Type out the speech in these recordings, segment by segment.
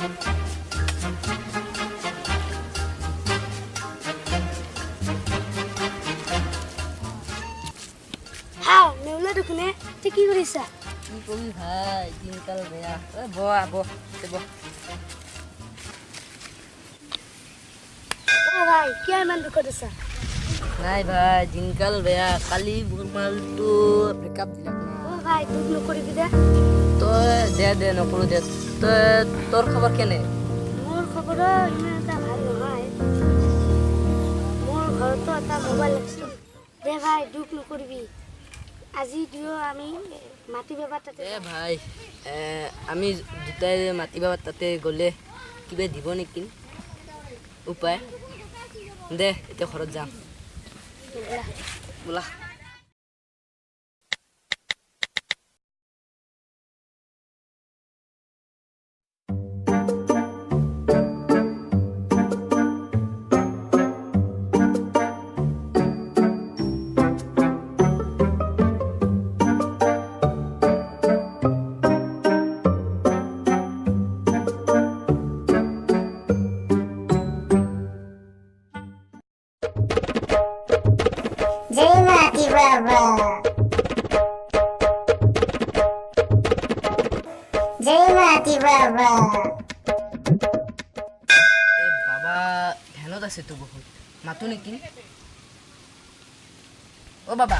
হাও নেউলা দেখোনে তে কি কৰিছা কি কবি ভাই দিনকাল বেয়া ভাই কিয় ইমান দুখত আছা নাই ভাই দিনকাল বেয়া কালি মালটো ব্ৰেকআপ দিলাক না ভাই দুখ নকৰিবি দে তই দে নকৰো দে তই তোৰ খবৰ কেনে মোৰ খবৰ ইমান এটা ভাল নহয় মোৰ ঘৰতো এটা মোবাইল আছিল দে ভাই দুখ নকৰিবি আজি দিও আমি মাটি বাবা তাতে ভাই আমি দুটাই মাটি বাবা তাতে গ'লে কিবা দিব নেকি উপায় দে এতিয়া ঘৰত যাম বোলা Jai Mati Baba. Jai Mati Baba. বাবা ধ্যানত আছে তো বহুত মাতো নেকি ও বাবা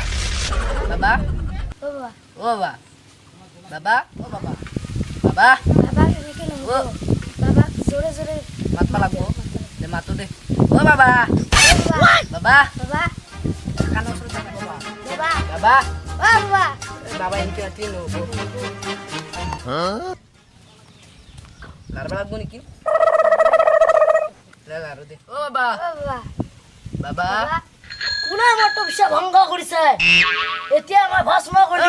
বাবা ও বাবা ও বাবা বাবা ও বাবা বাবা বাবা এনেকে নহব বাবা জোৰে জোৰে মাতবা লাগবো দে মাতো দে ও বাবা বাবা বাবা কাণৰ ওচৰত যাব বাবা বাবা বাবা ও বাবা বাবা এনেকে মাতি নহব লাৰবা লাগবো নেকি লাৰো দে ও বাবা ও বাবা বাবা কোনে মোৰ তপস্যা ভংগ কৰিছে এতিয়া মই ভস্ম কৰি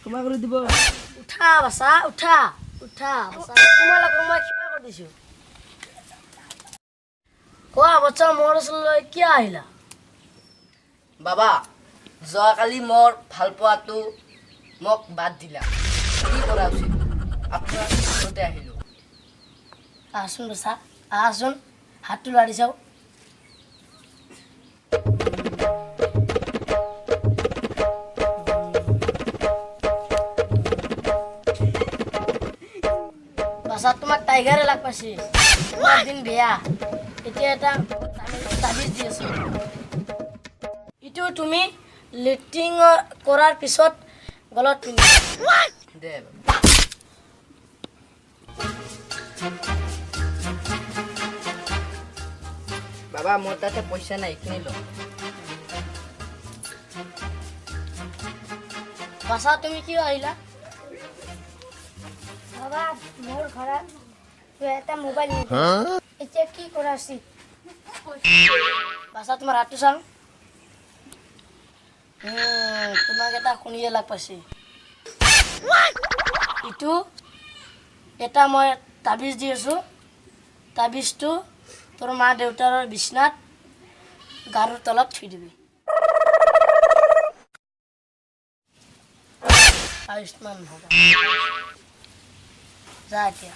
ক্ষমা কৰি দিব উঠা বাছা উঠা উঠা বাছা তোমালোকক মই ক্ষমা কৰি দিছো কোৱা বাচ্চা মোৰ ওচৰলৈ কিয় আহিলা বাবা যোৱাকালি মোৰ ভাল পোৱাটো মোক বাদ দিলা কি কৰা উচিত আপোনাৰ ওচৰতে আহিলোঁ আহচোন বাছা আহচোন হাতটো লাৰি চাওঁ বাছা তোমাক টাইগাৰে লাগ পাইছে তোমাৰ দিন বেয়া এতিয়া এটা তাবিজ দি আছো ইটো তুমি লেট্ৰিং কৰাৰ পিছত গলত পিন্ধিবা দে বাবা মোৰ তাতে পইচা নাই এইখিনি ল বাছা তুমি কিয় আহিলা বাবা মোৰ ঘৰত এটা মোবাইল এতিয়া কি কৰা উচিত বাছা তোমাৰ হাতটো চাওঁ তোমাক এটা শুনিয়ে লাগ পাইছে ইটো এটা মই তাবিজ দি আছোঁ তাবিজটো তোৰ মা দেউতাৰ বিচনাত গাৰুৰ তলত থৈ দিবি আয়ুষ্মান হ'ব যা এতিয়া